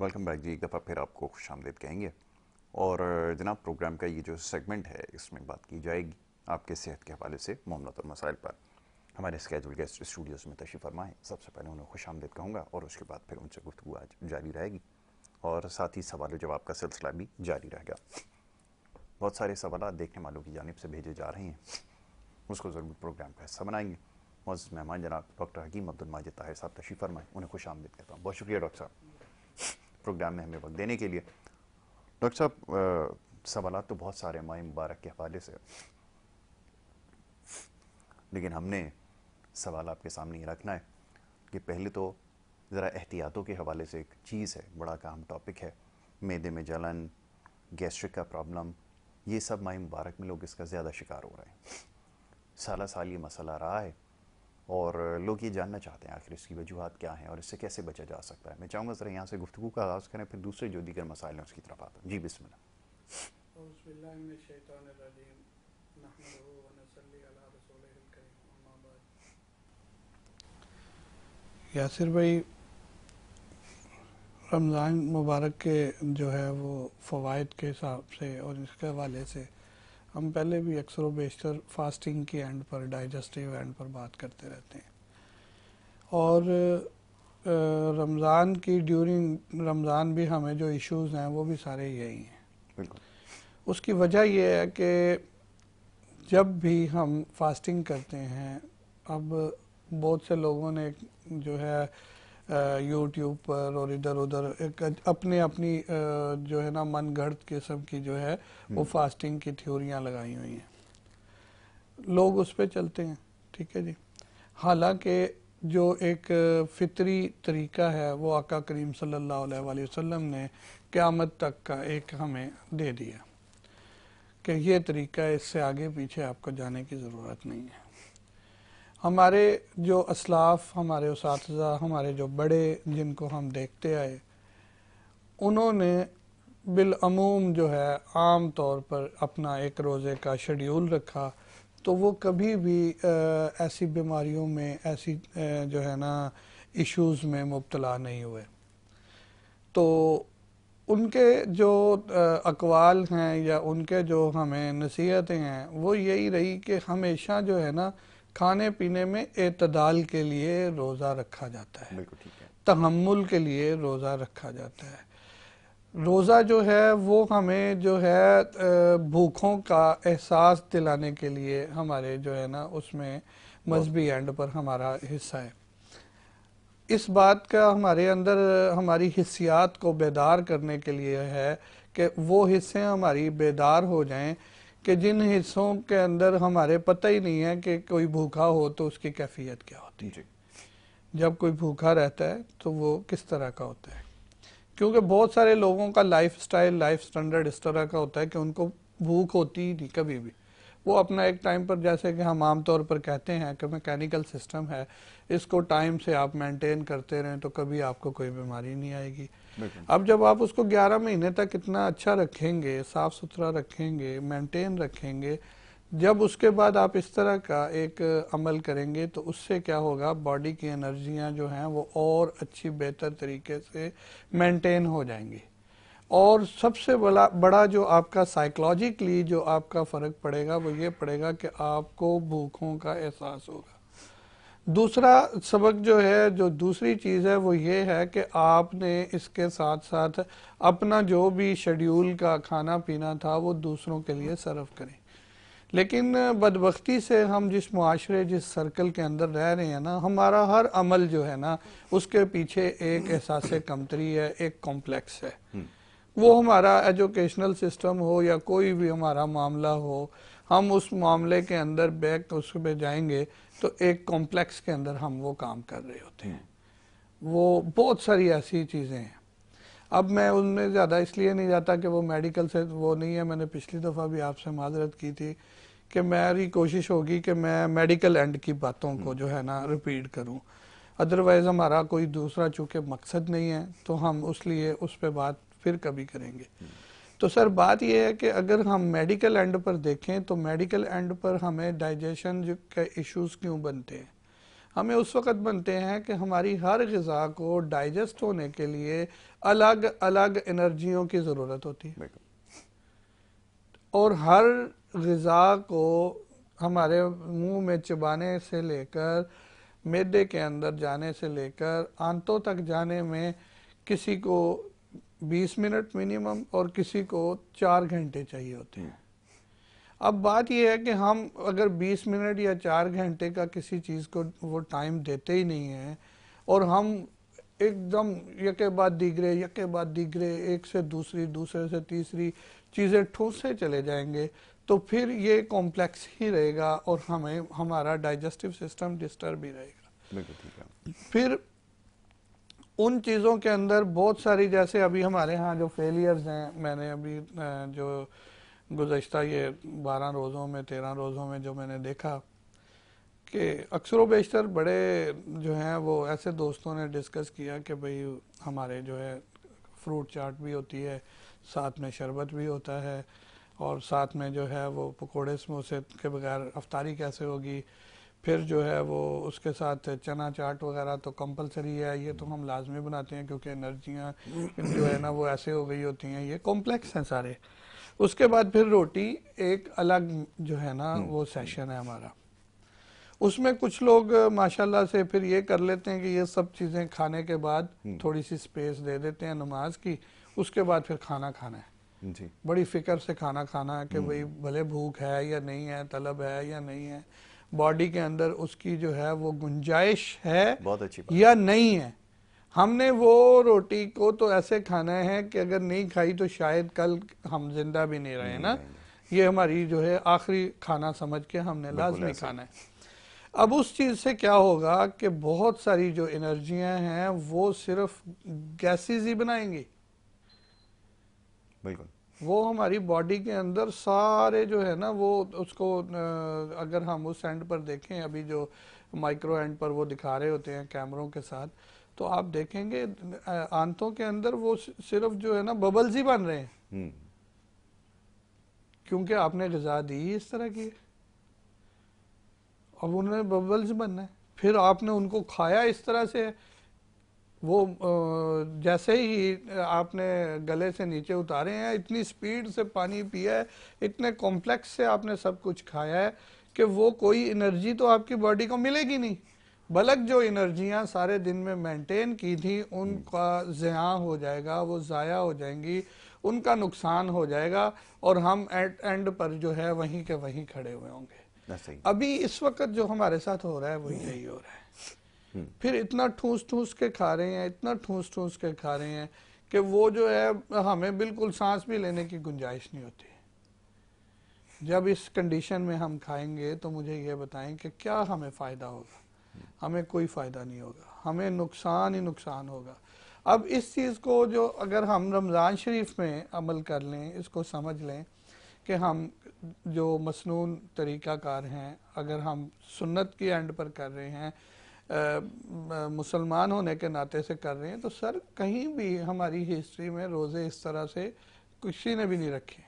Welcome back जी। एक दफ़ा फिर आपको खुशामदीद कहेंगे। और जनाब, प्रोग्राम का ये जो सेगमेंट है इसमें बात की जाएगी आपके सेहत के हवाले से मामलात और मसाइल पर। हमारे स्केजुअल गेस्ट स्टूडियोज़ में तशरीफ़ फरमाएँ। सबसे पहले उन्हें खुशामदीद कहूँगा और उसके बाद फिर उनसे गुफ्तगू आज जारी रहेगी और साथ ही सवाल जवाब का सिलसिला भी जारी रहेगा। बहुत सारे सवाल देखने वालों की जानिब से भेजे जा रहे हैं, उसको ज़रूर प्रोग्राम का हिस्सा बनाएंगे। मौजूद मेहमान जनाब डॉक्टर हकीम अब्दुल माजिद ताहिर साहब तशरीफ़ फरमाएँ, उन्हें खुशामदीद कहता हूँ। बहुत शुक्रिया डॉक्टर साहब प्रोग्राम में हमें वक्त देने के लिए। डॉक्टर साहब, सवाल तो बहुत सारे माह मुबारक के हवाले से, लेकिन हमने सवाल आपके सामने ये रखना है कि पहले तो ज़रा एहतियातों के हवाले से एक चीज़ है, बड़ा अहम टॉपिक है, मैदे में जलन, गैस्ट्रिक का प्रॉब्लम, ये सब माह मुबारक में लोग इसका ज़्यादा शिकार हो रहे हैं। साल साल ये मसला रहा है और लोग ये जानना चाहते हैं आखिर इसकी वजूहत क्या हैं और इससे कैसे बचा जा सकता है। मैं चाहूँगा ज़रा यहाँ से गुफ्तगू का आगाज़ करें, फिर दूसरे जो दीगर मसाइल हैं उसकी तरफ आता हूँ। जी बिस्मिल्लाह। यासिर भाई, रमज़ान मुबारक के जो है वो फ़वाइद के हिसाब से और इसके हवाले से हम पहले भी अक्सर व बेशतर फास्टिंग के एंड पर, डाइजेस्टिव एंड पर बात करते रहते हैं। और रमज़ान की ड्यूरिंग रमज़ान भी हमें जो इश्यूज़ हैं वो भी सारे यही हैं। बिल्कुल। उसकी वजह यह है कि जब भी हम फास्टिंग करते हैं, अब बहुत से लोगों ने जो है यूट्यूब पर और इधर उधर एक अपनी अपनी जो है ना मन गढ़ंत किस्म की जो है वो फास्टिंग की थ्योरियां लगाई हुई हैं। लोग उस पर चलते हैं, ठीक है जी। हालांकि जो एक फितरी तरीका है वो आका करीम सल्लल्लाहु अलैहि वसल्लम ने क़यामत तक का एक हमें दे दिया कि ये तरीका है, इससे आगे पीछे आपको जाने की ज़रूरत नहीं है। हमारे जो असलाफ, हमारे उसातिज़ा, हमारे जो बड़े जिनको हम देखते आए, उन्होंने बिलअमूम जो है आम तौर पर अपना एक रोज़े का शेड्यूल रखा, तो वो कभी भी ऐसी बीमारियों में, ऐसी जो है ना इश्यूज़ में मुब्तला नहीं हुए। तो उनके जो अक़वाल हैं या उनके जो हमें नसीहतें हैं वो यही रही कि हमेशा जो है ना खाने पीने में एतदाल के लिए रोज़ा रखा जाता है, बिल्कुल ठीक है। तहम्मुल के लिए रोज़ा रखा जाता है। रोज़ा जो है वो हमें जो है भूखों का एहसास दिलाने के लिए हमारे जो है ना उसमें मजहबी एंड पर हमारा हिस्सा है। इस बात का हमारे अंदर हमारी हिस्सियात को बेदार करने के लिए है कि वो हिस्से हमारी बेदार हो जाएं कि जिन हिस्सों के अंदर हमारे पता ही नहीं है कि कोई भूखा हो तो उसकी कैफियत क्या होती है, जब कोई भूखा रहता है तो वो किस तरह का होता है। क्योंकि बहुत सारे लोगों का लाइफ स्टाइल, लाइफ स्टैंडर्ड इस तरह का होता है कि उनको भूख होती ही नहीं कभी भी। वो अपना एक टाइम पर, जैसे कि हम आम तौर पर कहते हैं कि मैकेनिकल सिस्टम है, इसको टाइम से आप मेंटेन करते रहें तो कभी आपको कोई बीमारी नहीं आएगी। अब जब आप उसको 11 महीने तक इतना अच्छा रखेंगे, साफ़ सुथरा रखेंगे, मेंटेन रखेंगे, जब उसके बाद आप इस तरह का एक अमल करेंगे तो उससे क्या होगा, बॉडी की एनर्जियां जो हैं वो और अच्छी बेहतर तरीके से मेंटेन हो जाएंगी। और सबसे बड़ा जो आपका साइकोलॉजिकली जो आपका फ़र्क पड़ेगा वो ये पड़ेगा कि आपको भूखों का एहसास होगा। दूसरा सबक जो है, जो दूसरी चीज़ है वो ये है कि आपने इसके साथ साथ अपना जो भी शेड्यूल का खाना पीना था वो दूसरों के लिए सर्व करें। लेकिन बदबख्ती से हम जिस मुआशरे, जिस सर्कल के अंदर रह रहे हैं ना, हमारा हर अमल जो है ना उसके पीछे एक एहसास कमतरी है, एक कॉम्प्लेक्स है। वो हमारा एजुकेशनल सिस्टम हो या कोई भी हमारा मामला हो, हम उस मामले के अंदर बैक उस पे जाएंगे तो एक कॉम्प्लेक्स के अंदर हम वो काम कर रहे होते हैं। वो बहुत सारी ऐसी चीज़ें हैं। अब मैं उनमें ज़्यादा इसलिए नहीं जाता कि वो मेडिकल से वो नहीं है। मैंने पिछली दफ़ा भी आपसे माजरत की थी कि मेरी कोशिश होगी कि मैं मेडिकल एंड की बातों को जो है ना रिपीट करूं। अदरवाइज़ हमारा कोई दूसरा चूँकि मकसद नहीं है तो हम उस लिए उस पर बात फिर कभी करेंगे। तो सर बात यह है कि अगर हम मेडिकल एंड पर देखें तो मेडिकल एंड पर हमें डाइजेशन के इश्यूज़ क्यों बनते हैं। हमें उस वक़्त बनते हैं कि हमारी हर ग़िज़ा को डाइजेस्ट होने के लिए अलग अलग एनर्जियों की ज़रूरत होती है, और हर ग़िज़ा को हमारे मुंह में चबाने से लेकर मैदे के अंदर जाने से लेकर आंतों तक जाने में किसी को 20 मिनट मिनिमम और किसी को 4 घंटे चाहिए होते हैं। अब बात यह है कि हम अगर 20 मिनट या 4 घंटे का किसी चीज़ को वो टाइम देते ही नहीं हैं और हम एकदम यके बाद दीगरे एक से दूसरी, दूसरे से तीसरी चीज़ें ठूसते चले जाएंगे, तो फिर ये कॉम्प्लेक्स ही रहेगा और हमें हमारा डाइजेस्टिव सिस्टम डिस्टर्ब ही रहेगा। फिर उन चीज़ों के अंदर बहुत सारी, जैसे अभी हमारे यहाँ जो फेलियर्स हैं, मैंने अभी जो गुज़श्ता ये 12 रोज़ों में 13 रोज़ों में जो मैंने देखा कि अक्सर व बेशतर बड़े जो हैं वो ऐसे दोस्तों ने डिस्कस किया कि भाई हमारे जो है फ्रूट चाट भी होती है, साथ में शरबत भी होता है, और साथ में जो है वो पकोड़े समोसे के बगैर अफ्तारी कैसे होगी, फिर जो है वो उसके साथ चना चाट वगैरह तो कंपलसरी है, ये तो हम लाजमी बनाते हैं क्योंकि एनर्जियाँ जो है ना वो ऐसे हो गई होती हैं, ये कॉम्प्लेक्स हैं सारे। उसके बाद फिर रोटी एक अलग जो है ना वो सेशन है हमारा। उसमें कुछ लोग माशाल्लाह से फिर ये कर लेते हैं कि ये सब चीज़ें खाने के बाद थोड़ी सी स्पेस दे देते हैं नमाज की, उसके बाद फिर खाना खाना है जी। बड़ी फिक्र से खाना खाना है कि भाई भले भूख है या नहीं है, तलब है या नहीं है, बॉडी के अंदर उसकी जो है वो गुंजाइश है बहुत अच्छी बात या नहीं है। हमने वो रोटी को तो ऐसे खाना है कि अगर नहीं खाई तो शायद कल हम जिंदा भी नहीं रहे ना, ये हमारी जो है आखिरी खाना समझ के हमने लाजमी खाना है। अब उस चीज़ से क्या होगा कि बहुत सारी जो एनर्जियां हैं वो सिर्फ गैसेस ही बनाएंगी, बिल्कुल वो हमारी बॉडी के अंदर सारे जो है ना वो उसको अगर हम उस एंड पर देखें, अभी जो माइक्रो एंड पर वो दिखा रहे होते हैं कैमरों के साथ, तो आप देखेंगे आंतों के अंदर वो सिर्फ जो है ना बबल्स ही बन रहे हैं, क्योंकि आपने ग़िज़ा दी इस तरह की, अब उन्हें बबल्स बनना है, फिर आपने उनको खाया इस तरह से, वो जैसे ही आपने गले से नीचे उतारे हैं इतनी स्पीड से पानी पिया है, इतने कॉम्प्लेक्स से आपने सब कुछ खाया है कि वो कोई एनर्जी तो आपकी बॉडी को मिलेगी नहीं, बल्कि जो एनर्जियां सारे दिन में मेंटेन की थी उनका ज़िया हो जाएगा, वो ज़ाया हो जाएंगी, उनका नुकसान हो जाएगा, और हम एंड पर जो है वहीं के वहीं खड़े हुए होंगे। अभी इस वक्त जो हमारे साथ हो रहा है वो यही हो रहा है। फिर इतना ठूस ठूस के खा रहे हैं, इतना ठूस ठूस के खा रहे हैं कि वो जो है हमें बिल्कुल सांस भी लेने की गुंजाइश नहीं होती। जब इस कंडीशन में हम खाएंगे तो मुझे ये बताएं कि क्या हमें फ़ायदा होगा? हमें कोई फ़ायदा नहीं होगा, हमें नुकसान ही नुकसान होगा। अब इस चीज़ को जो अगर हम रमज़ान शरीफ में अमल कर लें, इसको समझ लें कि हम जो मसनून तरीक़ाकार हैं, अगर हम सुन्नत की एंड पर कर रहे हैं, मुसलमान होने के नाते से कर रहे हैं, तो सर कहीं भी हमारी हिस्ट्री में रोज़े इस तरह से किसी ने भी नहीं रखे,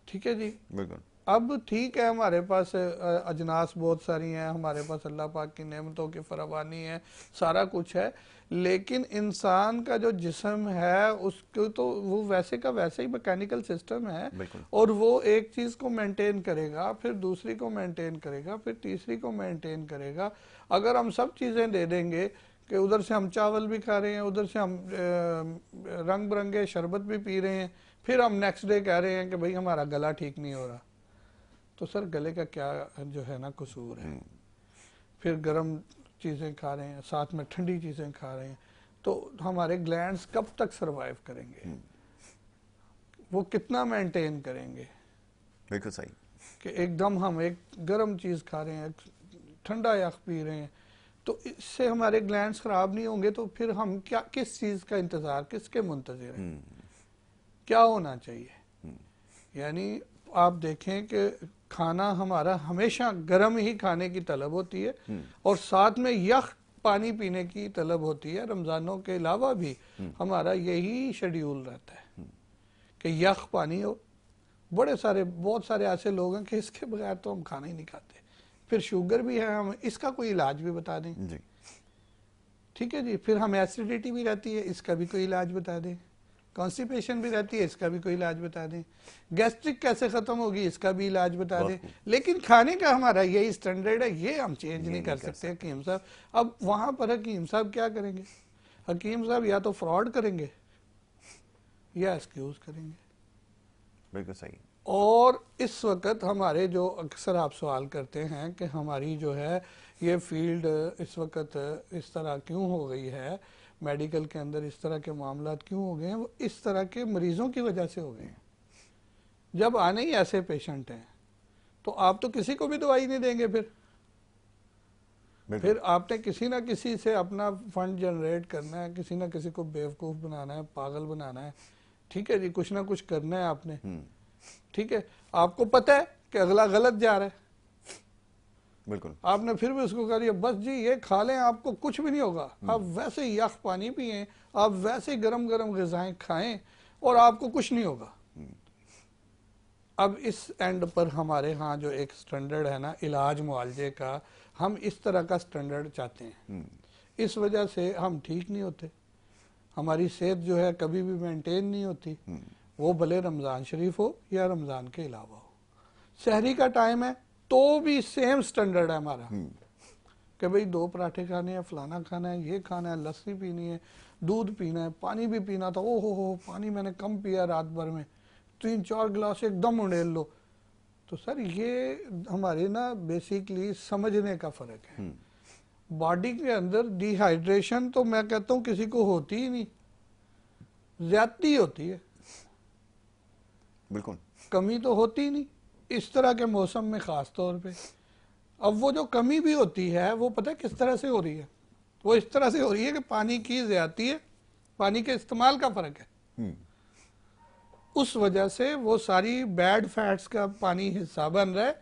ठीक है जी। बिल्कुल। अब ठीक है हमारे पास अजनास बहुत सारी हैं, हमारे पास अल्लाह पाक की नेमतों की फरावानी है, सारा कुछ है, लेकिन इंसान का जो जिस्म है उसको तो वो वैसे का वैसे ही मैकेनिकल सिस्टम है, और वो एक चीज़ को मेंटेन करेगा, फिर दूसरी को मेंटेन करेगा, फिर तीसरी को मेंटेन करेगा। अगर हम सब चीज़ें दे देंगे कि उधर से हम चावल भी खा रहे हैं, उधर से हम रंग बिरंगे शरबत भी पी रहे हैं, फिर हम नेक्स्ट डे कह रहे हैं कि भाई हमारा गला ठीक नहीं हो रहा, तो सर गले का क्या जो है ना कसूर है? फिर गर्म चीज़ें खा रहे हैं, साथ में ठंडी चीज़ें खा रहे हैं, तो हमारे ग्लैंड्स कब तक सरवाइव करेंगे? वो कितना मेंटेन करेंगे? बिल्कुल सही कि एकदम हम एक गर्म चीज़ खा रहे हैं, ठंडा यख पी रहे हैं, तो इससे हमारे ग्लैंड्स ख़राब नहीं होंगे, तो फिर हम क्या किस चीज़ का इंतज़ार, किसके मुंतज़िर हैं? क्या होना चाहिए? यानी आप देखें कि खाना हमारा हमेशा गर्म ही खाने की तलब होती है, और साथ में यख पानी पीने की तलब होती है। रमज़ानों के अलावा भी हमारा यही शेड्यूल रहता है कि यख पानी हो। बहुत सारे ऐसे लोग हैं कि इसके बगैर तो हम खाना ही नहीं खाते, फिर शुगर भी है, हम इसका कोई इलाज भी बता दें जी, ठीक है जी। फिर हमें एसिडिटी भी रहती है, इसका भी कोई इलाज बता दें। कॉन्स्टिपेशन भी रहती है, इसका भी कोई इलाज बता दें। गैस्ट्रिक कैसे खत्म होगी, इसका भी इलाज बता दें। लेकिन खाने का हमारा यही स्टैंडर्ड है, ये हम चेंज नहीं कर सकते हकीम साहब। अब वहां पर हकीम साहब क्या करेंगे? हकीम साहब या तो फ्रॉड करेंगे या एक्सक्यूज करेंगे। बिल्कुल सही। और इस वक्त हमारे जो अक्सर आप सवाल करते हैं कि हमारी जो है ये फील्ड इस वक्त इस तरह क्यों हो गई है, मेडिकल के अंदर इस तरह के मामला क्यों हो गए हैं, वो इस तरह के मरीजों की वजह से हो गए हैं। जब आने ही ऐसे पेशेंट हैं तो आप तो किसी को भी दवाई नहीं देंगे। फिर आपने किसी ना किसी से अपना फंड जनरेट करना है, किसी ना किसी को बेवकूफ़ बनाना है, पागल बनाना है, ठीक है जी, कुछ ना कुछ करना है आपने, ठीक है। आपको पता है कि अगला गलत जा रहा है, बिल्कुल, आपने फिर भी उसको कह दिया बस जी ये खा लें आपको कुछ भी नहीं होगा, आप वैसे ही यख पानी पिएं, आप वैसे ही गरम गरम ग़िज़ाएं खाएं और आपको कुछ नहीं होगा। अब इस एंड पर हमारे यहाँ जो एक स्टैंडर्ड है ना इलाज मुआवजे का, हम इस तरह का स्टैंडर्ड चाहते हैं। इस वजह से हम ठीक नहीं होते, हमारी सेहत जो है कभी भी मेंटेन नहीं होती, वो भले रमज़ान शरीफ हो या रमज़ान के अलावा हो। सहरी का टाइम है तो भी सेम स्टैंडर्ड है हमारा कि भाई 2 पराठे खाने हैं, फलाना खाना है, ये खाना है, लस्सी पीनी है, दूध पीना है, पानी भी पीना था, ओ हो पानी मैंने कम पिया रात भर में, 3-4 गिलास एकदम उड़ेल लो। तो सर ये हमारे ना बेसिकली समझने का फ़र्क है। बॉडी के अंदर डिहाइड्रेशन तो मैं कहता हूँ किसी को होती ही नहीं, ज्यादती होती है, बिल्कुल कमी तो होती ही नहीं इस तरह के मौसम में ख़ास तौर पे। अब वो जो कमी भी होती है वो पता है किस तरह से हो रही है? वो इस तरह से हो रही है कि पानी की ज्यादती है, पानी के इस्तेमाल का फ़र्क है, उस वजह से वो सारी बैड फैट्स का पानी हिस्सा बन रहा है,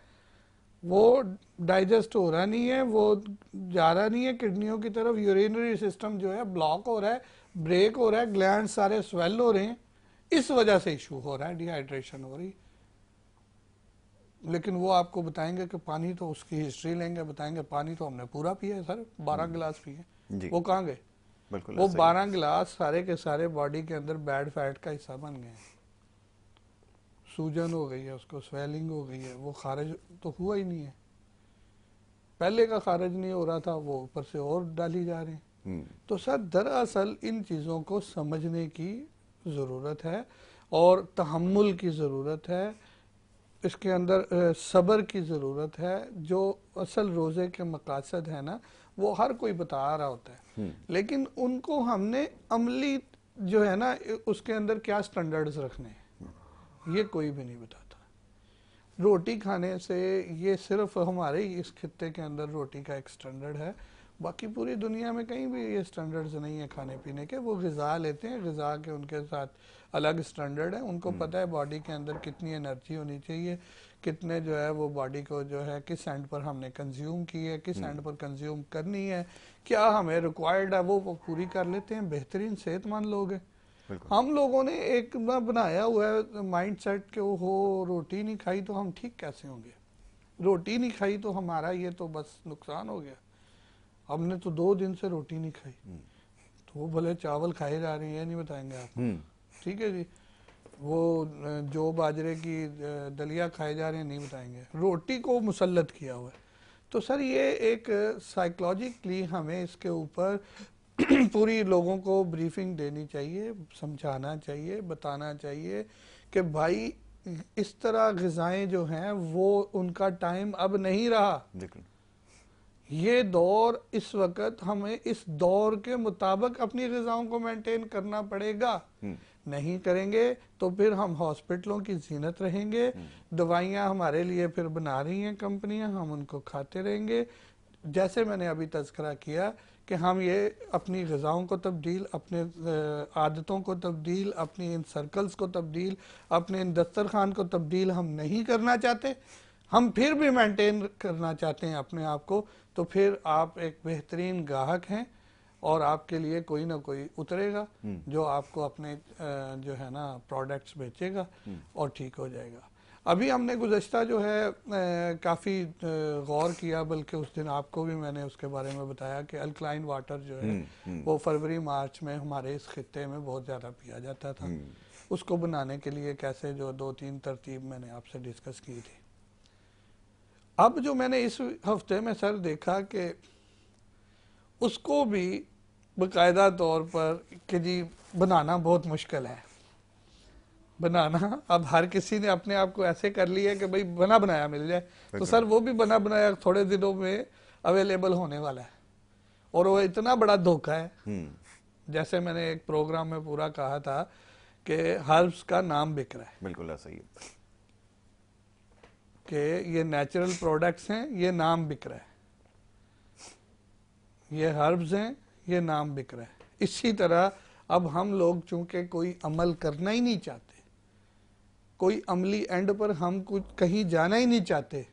वो डाइजेस्ट हो रहा नहीं है, वो जा रहा नहीं है किडनियों की तरफ, यूरिनरी सिस्टम जो है ब्लॉक हो रहा है, ब्रेक हो रहा है, ग्लैंड सारे स्वेल हो रहे हैं, इस वजह से इशू हो रहा है, डिहाइड्रेशन हो रही। लेकिन वो आपको बताएंगे कि पानी तो उसकी हिस्ट्री लेंगे, बताएंगे पानी तो हमने पूरा पिया है सर, 12 गिलास पिए, वो कहाँ गए? वो 12 गिलास सारे के सारे बॉडी के अंदर बैड फैट का हिस्सा बन गए, सूजन हो गई है, उसको स्वेलिंग हो गई है, वो खारिज तो हुआ ही नहीं है, पहले का खारिज नहीं हो रहा था, वो ऊपर से और डाली जा रहे हैं। तो सर दरअसल इन चीज़ों को समझने की ज़रूरत है और तहम्मुल की ज़रूरत है, इसके अंदर सब्र की ज़रूरत है। जो असल रोज़े के मकासद है ना वो हर कोई बता रहा होता है, लेकिन उनको हमने अमली जो है ना उसके अंदर क्या स्टैंडर्ड्स रखने हैं ये कोई भी नहीं बताता। रोटी खाने से ये सिर्फ हमारे इस खित्ते के अंदर रोटी का एक स्टैंडर्ड है, बाकी पूरी दुनिया में कहीं भी ये स्टैंडर्ड्स नहीं है खाने पीने के। वो ग़िज़ा लेते हैं, ग़िज़ा के उनके साथ अलग स्टैंडर्ड है, उनको पता है बॉडी के अंदर कितनी एनर्जी होनी चाहिए, कितने जो है वो बॉडी को जो है किस एंड पर हमने कंज्यूम की है, किस एंड पर कंज्यूम करनी है, क्या हमें रिक्वायर्ड है, वो पूरी कर लेते हैं, बेहतरीन सेहतमंद लोग हैं। हम लोगों ने एक बनाया हुआ है माइंड सेट के हो रोटी नहीं खाई तो हम ठीक कैसे होंगे, रोटी नहीं खाई तो हमारा ये तो बस नुकसान हो गया, हमने तो 2 दिन से रोटी नहीं खाई, तो वो भले चावल खाए जा रहे हैं नहीं बताएंगे आप, ठीक है जी, वो जो बाजरे की दलिया खाए जा रहे हैं नहीं बताएंगे, रोटी को मुसल्लत किया हुआ है। तो सर ये एक साइकोलॉजिकली हमें इसके ऊपर पूरी लोगों को ब्रीफिंग देनी चाहिए, समझाना चाहिए, बताना चाहिए कि भाई इस तरह ग़िज़ाएं जो हैं वो उनका टाइम अब नहीं रहा, ये दौर इस वक्त हमें इस दौर के मुताबिक अपनी ग़िज़ाओं को मेंटेन करना पड़ेगा, नहीं करेंगे तो फिर हम हॉस्पिटलों की जीनत रहेंगे, दवाइयाँ हमारे लिए फिर बना रही हैं कंपनियां, हम उनको खाते रहेंगे। जैसे मैंने अभी तज़किरा किया कि हम ये अपनी ग़िज़ाओं को तब्दील, अपने आदतों को तब्दील, अपनी इन सर्कल्स को तब्दील, अपने इन दस्तरखान को तब्दील हम नहीं करना चाहते, हम फिर भी मेंटेन करना चाहते हैं अपने आप को, तो फिर आप एक बेहतरीन गाहक हैं और आपके लिए कोई ना कोई उतरेगा जो आपको अपने जो है ना प्रोडक्ट्स बेचेगा और ठीक हो जाएगा। अभी हमने गुज़श्ता जो है काफ़ी गौर किया, बल्कि उस दिन आपको भी मैंने उसके बारे में बताया कि अल्कलाइन वाटर जो है वो फरवरी मार्च में हमारे इस खित्ते में बहुत ज़्यादा पिया जाता था। उसको बनाने के लिए कैसे जो 2-3 तरतीब मैंने आपसे डिस्कस की थी। अब जो मैंने इस हफ्ते में सर देखा कि उसको भी बाकायदा तौर पर कि जी बनाना बहुत मुश्किल है बनाना। अब हर किसी ने अपने आप को ऐसे कर लिया कि भाई बना बनाया मिल जाए, तो सर वो भी बना बनाया थोड़े दिनों में अवेलेबल होने वाला है, और वो इतना बड़ा धोखा है। जैसे मैंने एक प्रोग्राम में पूरा कहा था कि हर्ब्स का नाम बिक रहा है। बिल्कुल ऐसा ही है कि ये नेचुरल प्रोडक्ट्स हैं, ये नाम बिक रहा है, ये हर्ब्स हैं, ये नाम बिक रहा है। इसी तरह अब हम लोग चूंकि कोई अमल करना ही नहीं चाहते, कोई अमली एंड पर हम कुछ कहीं जाना ही नहीं चाहते,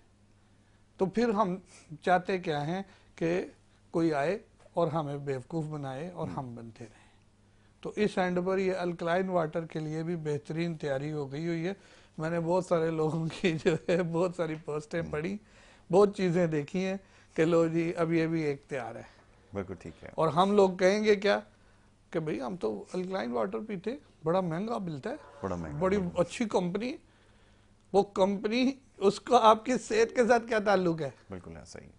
तो फिर हम चाहते क्या हैं कि कोई आए और हमें बेवकूफ़ बनाए और हम बनते रहें। तो इस एंड पर ये अल्कलाइन वाटर के लिए भी बेहतरीन तैयारी हो गई हुई है। मैंने बहुत सारे लोगों की जो है बहुत सारी पोस्टें पढ़ी, बहुत चीज़ें देखी हैं कि लो जी अब ये भी एक तैयार है। बिल्कुल ठीक है। और हम लोग कहेंगे क्या कि भाई हम तो अल्कलाइन वाटर पीते, बड़ा महंगा मिलता है, बड़ा महंगा, बड़ी अच्छी कंपनी, वो कंपनी, उसको आपकी सेहत के साथ क्या ताल्लुक है? बिल्कुल ऐसा ही।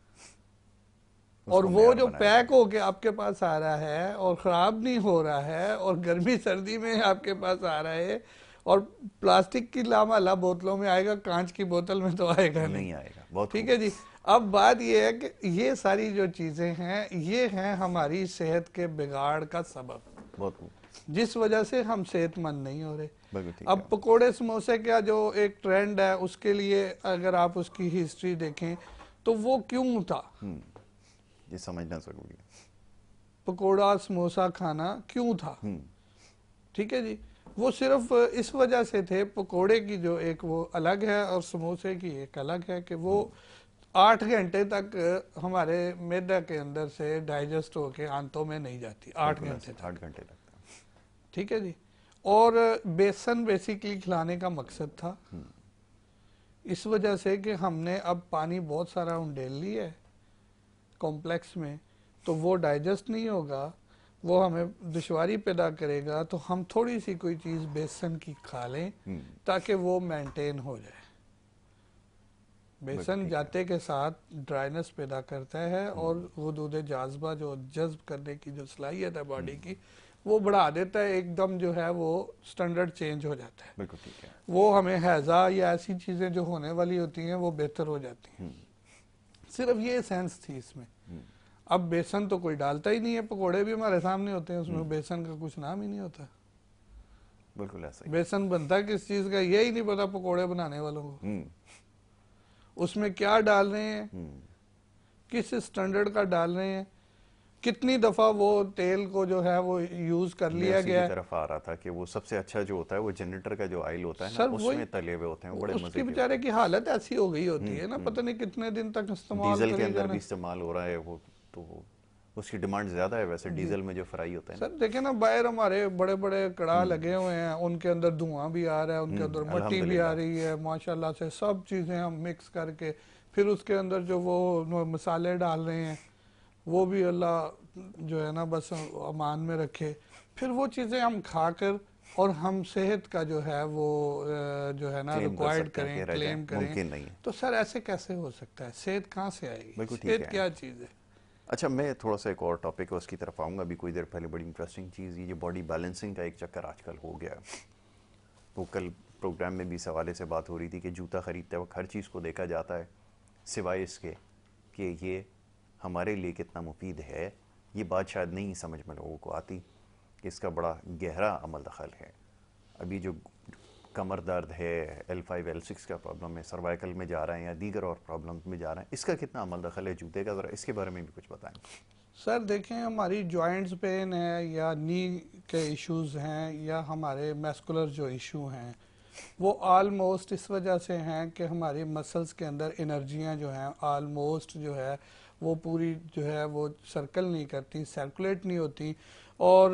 और वो जो पैक होके आपके पास आ रहा है और ख़राब नहीं हो रहा है और गर्मी सर्दी में आपके पास आ रहा है और प्लास्टिक की लामाला बोतलों में आएगा, कांच की बोतल में तो आएगा नहीं आएगा। बहुत ठीक है जी। अब बात ये है कि ये सारी जो चीज़ें हैं ये हैं हमारी सेहत के बिगाड़ का सबब, बहुत जिस वजह से हम सेहतमंद नहीं हो रहे। अब है। पकोड़े समोसे का जो एक ट्रेंड है, उसके लिए अगर आप उसकी हिस्ट्री देखें तो वो क्यों था, ये समझना जरूरी है। पकोड़ा समोसा खाना क्यों था? ठीक है जी। वो सिर्फ इस वजह से थे, पकोड़े की जो एक वो अलग है और समोसे की एक अलग है, कि वो 8 घंटे तक हमारे मैदा के अंदर से डाइजेस्ट होके आंतों में नहीं जाती, 8 घंटे तक। 8 घंटे तक। ठीक है जी। और बेसन बेसिकली खिलाने का मकसद था, इस वजह से कि हमने अब पानी बहुत सारा उंडेल लिया है कॉम्प्लेक्स में, तो वो डाइजेस्ट नहीं होगा, वो हमें दुश्वारी पैदा करेगा, तो हम थोड़ी सी कोई चीज़ बेसन की खा लें ताकि वो मेंटेन हो जाए। बेसन जाते के साथ ड्राइनेस पैदा करता है और हुदूद जाज़बा जो जज्ब करने की जो सलाहियत है बॉडी की, वो बढ़ा देता है, एकदम जो है वो स्टैंडर्ड चेंज हो जाता है। बिल्कुल ठीक है। वो हमें हैज़ा या ऐसी चीज़ें जो होने वाली होती हैं वो बेहतर हो जाती हैं। सिर्फ ये सेंस थी इसमें। अब बेसन तो कोई डालता ही नहीं है, पकोड़े भी हमारे सामने होते हैं, उसमें बेसन का कुछ नाम ही नहीं होता। बिल्कुल ऐसा ही। बेसन बनता किस चीज़ का यही नहीं पता पकोड़े बनाने वालों को। उसमें क्या डाल रहे हैं, किस स्टैंडर्ड का डाल रहे हैं, कितनी दफा वो तेल को जो है वो यूज कर लिया गया है। तरफ आ रहा था कि वो सबसे अच्छा जो होता है वो जनरेटर का जो ऑयल होता है सर ना, उसमें तले हुए होते हैं, बड़े मजे के। उसकी बेचारे की हालत ऐसी हो गई होती है ना, पता नहीं कितने दिन तक इस्तेमाल डीजल के अंदर भी इस्तेमाल हो रहा है वो, तो उसकी डिमांड ज्यादा है वैसे डीजल में जो फ्राई होता है। सर देखे ना बाहर हमारे बड़े बड़े कड़ा लगे हुए हैं, उनके अंदर धुआं भी आ रहा है, उनके अंदर मट्टी भी आ रही है, माशाल्लाह से सब चीजें हम मिक्स करके फिर उसके अंदर जो वो मसाले डाल रहे हैं वो भी अल्लाह जो है ना बस अमान में रखे। फिर वो चीज़ें हम खाकर और हम सेहत का जो है वो जो है ना रिक्वायर्ड करें, क्लेम करें, तो सर ऐसे कैसे हो सकता है? सेहत कहाँ से आएगी? सेहत क्या चीज़ है? अच्छा, मैं थोड़ा सा एक और टॉपिक है उसकी तरफ आऊँगा। अभी कोई देर पहले बड़ी इंटरेस्टिंग चीज़, ये बॉडी बैलेंसिंग का एक चक्कर आजकल हो गया। वो कल प्रोग्राम में भी इस हवाले से बात हो रही थी कि जूता ख़रीदते वक्त हर चीज़ को देखा जाता है सिवाय इसके कि ये हमारे लिए कितना मुफीद है। ये बात शायद नहीं समझ में लोगों को आती कि इसका बड़ा गहरा अमल दखल है। अभी जो कमर दर्द है, L5 L6 का प्रॉब्लम है, सर्वाइकल में जा रहे हैं या दीगर और प्रॉब्लम में जा रहे हैं, इसका कितना अमल दखल है जूते का? ज़रा इसके बारे में भी कुछ बताएं। सर देखें, हमारी जॉइंट्स पेन है या नी के इश्यूज़ हैं या हमारे मैस्कुलर जो इशू हैं, वो आलमोस्ट इस वजह से हैं कि हमारी मसल्स के अंदर एनर्जियां जो हैं आलमोस्ट जो है वो पूरी जो है वो सर्कल नहीं करती, सर्कुलेट नहीं होती, और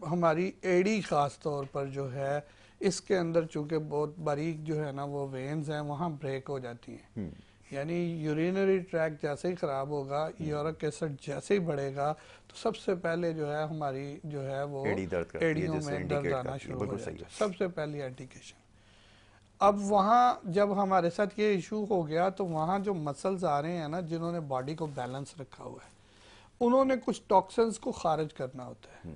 हमारी एडी ख़ास तौर पर जो है इसके अंदर चूंकि बहुत बारीक जो है ना वो वेन्स हैं, वहाँ ब्रेक हो जाती हैं। यानी यूरिनरी ट्रैक जैसे ही ख़राब होगा, यूरिक एसिड जैसे ही बढ़ेगा, तो सबसे पहले जो है हमारी जो है वो एड़ी दर्द करती है, एड़ियों जिससे में दर्द इंडिकेट आना करती है। शुरू हो बिल्कुल जाता सही है, है। सबसे पहली इंडिकेशन। अब वहाँ जब हमारे साथ ये इशू हो गया, तो वहाँ जो मसल्स आ रहे हैं ना, जिन्होंने बॉडी को बैलेंस रखा हुआ है, उन्होंने कुछ टॉक्सिन्स को खारिज करना होता है।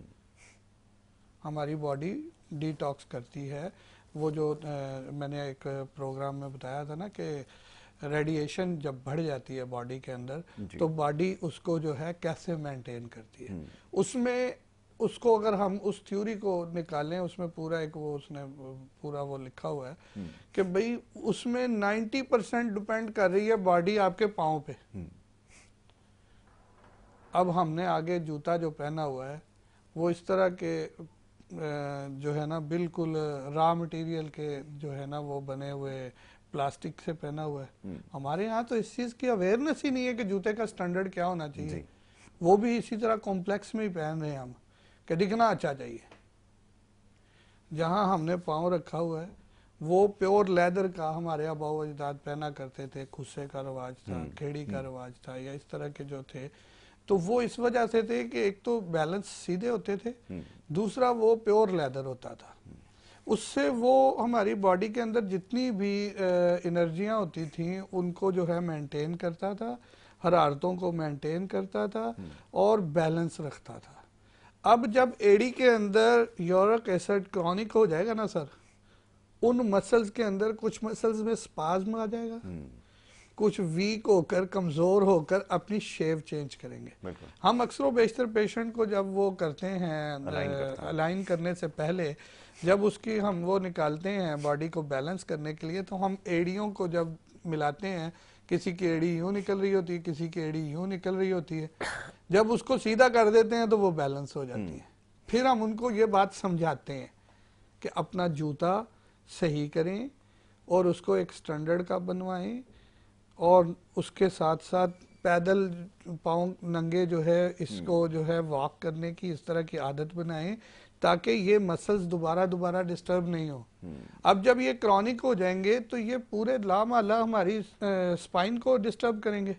हमारी बॉडी डिटॉक्स करती है। वो जो मैंने एक प्रोग्राम में बताया था ना कि रेडिएशन जब बढ़ जाती है बॉडी के अंदर, तो बॉडी उसको जो है कैसे मेंटेन करती है। उसमें उसको अगर हम उस थ्योरी को निकालें, उसमें पूरा एक वो उसने पूरा वो लिखा हुआ है कि भाई उसमें 90% डिपेंड कर रही है बॉडी आपके पाँव पे। अब हमने आगे जूता जो पहना हुआ है वो इस तरह के जो है ना बिल्कुल रॉ मटेरियल के जो है ना वो बने हुए प्लास्टिक से पहना हुआ है। हमारे यहाँ तो इस चीज़ की अवेयरनेस ही नहीं है कि जूते का स्टैंडर्ड क्या होना चाहिए। वो भी इसी तरह कॉम्प्लेक्स में ही पहन रहे हैं हम कि दिखना अच्छा चाहिए। जहाँ हमने पाँव रखा हुआ है वो प्योर लेदर का हमारे आबाओ अजदाद पहना करते थे। खुस्से का रवाज था, खेड़ी का रवाज था, या इस तरह के जो थे, तो वो इस वजह से थे कि एक तो बैलेंस सीधे होते थे, दूसरा वो प्योर लेदर होता था। उससे वो हमारी बॉडी के अंदर जितनी भी एनर्जियां होती थी उनको जो है मेंटेन करता था, हरारतों को मेंटेन करता था और बैलेंस रखता था। अब जब एड़ी के अंदर यूरिक एसिड क्रॉनिक हो जाएगा ना सर, उन मसल्स के अंदर कुछ मसल्स में स्पाज्म आ जाएगा, कुछ वीक होकर कमज़ोर होकर अपनी शेप चेंज करेंगे। हम अक्सर बेशतर पेशेंट को जब वो करते हैं अलाइन करने से पहले, जब उसकी हम वो निकालते हैं बॉडी को बैलेंस करने के लिए, तो हम एड़ियों को जब मिलाते हैं, किसी की एड़ी यूँ निकल रही होती है, किसी की एड़ी यूँ निकल रही होती है, जब उसको सीधा कर देते हैं तो वो बैलेंस हो जाती है। फिर हम उनको ये बात समझाते हैं कि अपना जूता सही करें और उसको एक स्टैंडर्ड का बनवाएं, और उसके साथ साथ पैदल पाँव नंगे जो है इसको जो है वॉक करने की इस तरह की आदत बनाएं, ताकि ये मसल्स दोबारा डिस्टर्ब नहीं हो। अब जब ये क्रॉनिक हो जाएंगे तो ये पूरे लामाला हमारी स्पाइन को डिस्टर्ब करेंगे।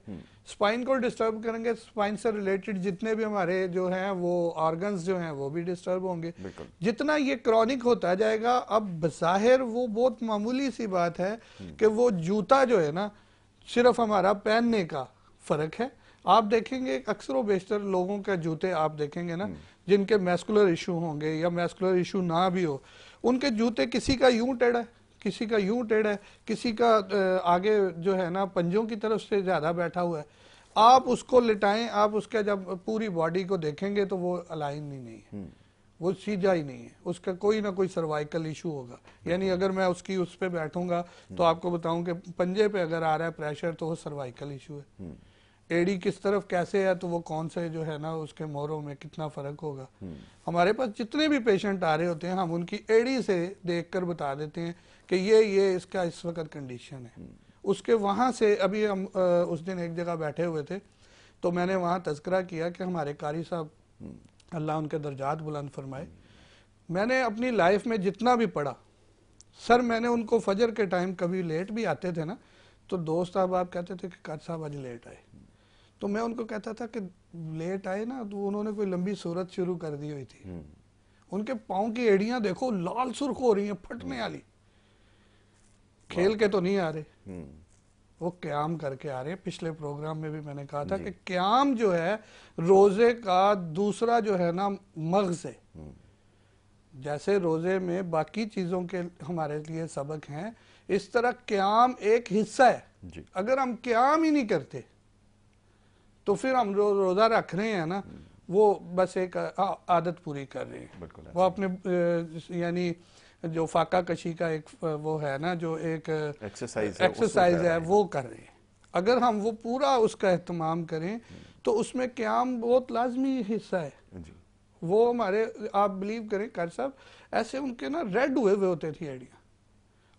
स्पाइन को डिस्टर्ब करेंगे, स्पाइन से रिलेटेड जितने भी हमारे जो हैं वो ऑर्गन्स जो हैं वो भी डिस्टर्ब होंगे। जितना ये क्रॉनिक होता जाएगा, अब बज़ाहिर वो बहुत मामूली सी बात है कि वो जूता जो है ना सिर्फ हमारा पहनने का फर्क है। आप देखेंगे अक्सर बेशतर लोगों के जूते आप देखेंगे ना, जिनके मैस्कुलर इशू होंगे या मैस्कुलर इशू ना भी हो, उनके जूते किसी का यूं टेढ़ा है, किसी का यूं टेढ़ा है, किसी का आगे जो है ना पंजों की तरफ से ज्यादा बैठा हुआ है। आप उसको लिटाएं, आप उसके जब पूरी बॉडी को देखेंगे तो वो अलाइन ही नहीं है, वो सीधा ही नहीं है, उसका कोई ना कोई सर्वाइकल इशू होगा। यानी अगर मैं उसकी उस पर बैठूंगा तो आपको बताऊं कि पंजे पे अगर आ रहा है प्रेशर तो वो सर्वाइकल इशू है। एड़ी किस तरफ कैसे है तो वो कौन से जो है ना उसके मोरों में कितना फर्क होगा। हमारे पास जितने भी पेशेंट आ रहे होते हैं हम उनकी एड़ी से देखकर बता देते हैं कि ये इसका इस वक्त कंडीशन है। उसके वहाँ से अभी हम उस दिन एक जगह बैठे हुए थे तो मैंने वहाँ तज़किरा किया कि हमारे कारी साहब अल्लाह उनके दर्जात बुलंद फरमाए, मैंने अपनी लाइफ में जितना भी पढ़ा सर, मैंने उनको फजर के टाइम कभी लेट भी आते थे ना, तो दोस्त आप कहते थे कि कारी साहब आज लेट आए, तो मैं उनको कहता था कि लेट आए ना तो उन्होंने कोई लंबी सूरत शुरू कर दी हुई थी। उनके पाँव की एड़ियां देखो लाल सुर्ख हो रही हैं, फटने वाली। खेल के तो नहीं आ रहे, वो क्याम करके आ रहे हैं। पिछले प्रोग्राम में भी मैंने कहा था कि क्याम जो है रोजे का दूसरा जो है ना मग़ज़ है। जैसे रोजे में बाकी चीजों के हमारे लिए सबक हैं, इस तरह क्याम एक हिस्सा है। अगर हम क्याम ही नहीं करते तो फिर हम रोजा रख रहे हैं ना, वो बस एक आदत पूरी कर रहे हैं। वो अपने यानी जो फाका कशी का एक वो है ना, जो एक एक्सरसाइज है वो कर रहे हैं। अगर हम वो पूरा उसका एहतमाम करें तो उसमें क्याम बहुत लाजमी हिस्सा है। वो हमारे आप बिलीव करें कार साहब, ऐसे उनके ना रेड हुए होते थी एड़ियाँ,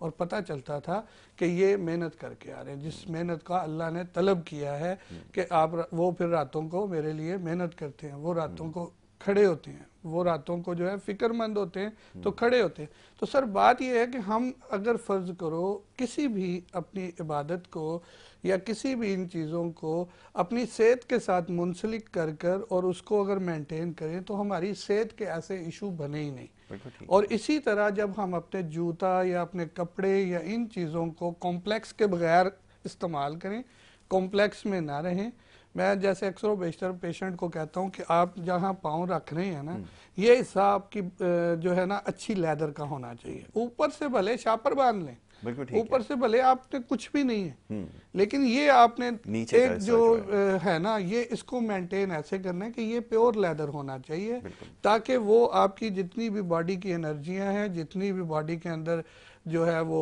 और पता चलता था कि ये मेहनत करके आ रहे हैं, जिस मेहनत का अल्लाह ने तलब किया है कि आप वो फिर रातों को मेरे लिए मेहनत करते हैं, वो रातों को खड़े होते हैं, वो रातों को जो है फिक्रमंद होते हैं तो खड़े होते हैं। तो सर बात यह है कि हम अगर फ़र्ज़ करो किसी भी अपनी इबादत को या किसी भी इन चीज़ों को अपनी सेहत के साथ मुंसलिक कर कर और उसको अगर मेंटेन करें तो हमारी सेहत के ऐसे इशू बने ही नहीं। और इसी तरह जब हम अपने जूता या अपने कपड़े या इन चीज़ों को कॉम्प्लेक्स के बगैर इस्तेमाल करें, कॉम्प्लेक्स में ना रहें। मैं जैसे अक्सर बेशतर पेशेंट को कहता हूं कि आप जहां पाँव रख रहे हैं ना, ये हिस्सा आपकी जो है ना अच्छी लेदर का होना चाहिए। ऊपर से भले शापर बांध लें, ऊपर से भले आपने कुछ भी नहीं है, लेकिन ये आपने नीचे एक जो है ना, ये इसको मेंटेन ऐसे करना है कि ये प्योर लेदर होना चाहिए, ताकि वो आपकी जितनी भी बॉडी की एनर्जियां हैं, जितनी भी बॉडी के अंदर जो है वो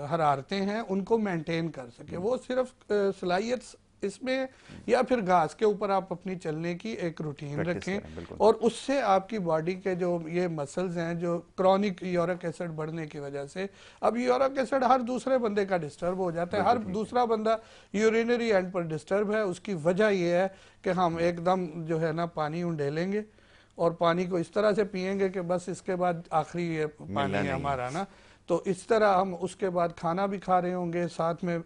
हरारतें हैं, उनको मेंटेन कर सके। वो सिर्फ सलाहियत इसमें या फिर घास के ऊपर आप अपनी चलने की एक रूटीन रखें, और उससे आपकी बॉडी के जो ये मसल्स हैं जो क्रॉनिक यूरिक एसिड बढ़ने की वजह से, अब यूरिक एसिड हर दूसरे बंदे का डिस्टर्ब हो जाता है, हर दूसरा बंदा यूरिनरी एंड पर डिस्टर्ब है। उसकी वजह यह है कि हम एकदम जो है ना पानी उंडेलेंगे और पानी को इस तरह से पिएंगे कि बस इसके बाद आखिरी ये पानी है हमारा ना। तो इस तरह हम उसके बाद खाना भी खा रहे होंगे, साथ में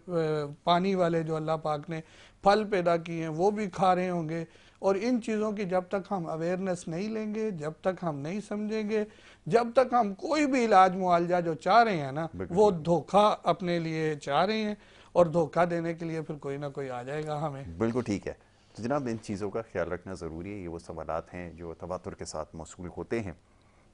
पानी वाले जो अल्लाह पाक ने फल पैदा किए हैं वो भी खा रहे होंगे। और इन चीज़ों की जब तक हम अवेयरनेस नहीं लेंगे, जब तक हम नहीं समझेंगे, जब तक हम कोई भी इलाज मुआवजा जो चाह रहे हैं ना, वो धोखा अपने लिए चाह रहे हैं, और धोखा देने के लिए फिर कोई ना कोई आ जाएगा हमें। बिल्कुल ठीक है। तो जनाब इन चीज़ों का ख्याल रखना ज़रूरी है। ये वो सवालात हैं जो तवातुर के साथ मौसूल होते हैं,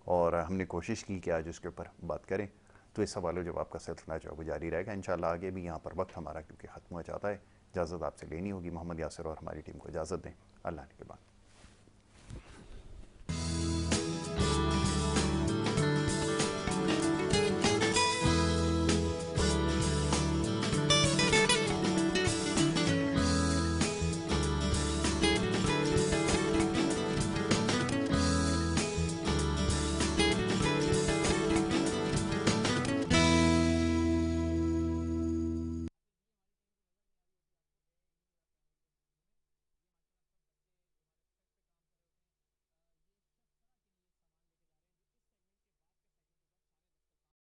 और हमने कोशिश की कि आज उसके ऊपर बात करें। तो इस सवालों जवाब का सिलसिला जो है वो जारी रहेगा इंशाल्लाह। आगे भी यहाँ पर वक्त हमारा क्योंकि ख़त्म हो जाता है, इजाज़त आपसे लेनी होगी। मोहम्मद यासिर और हमारी टीम को इजाज़त दें। अल्लाह के बाद।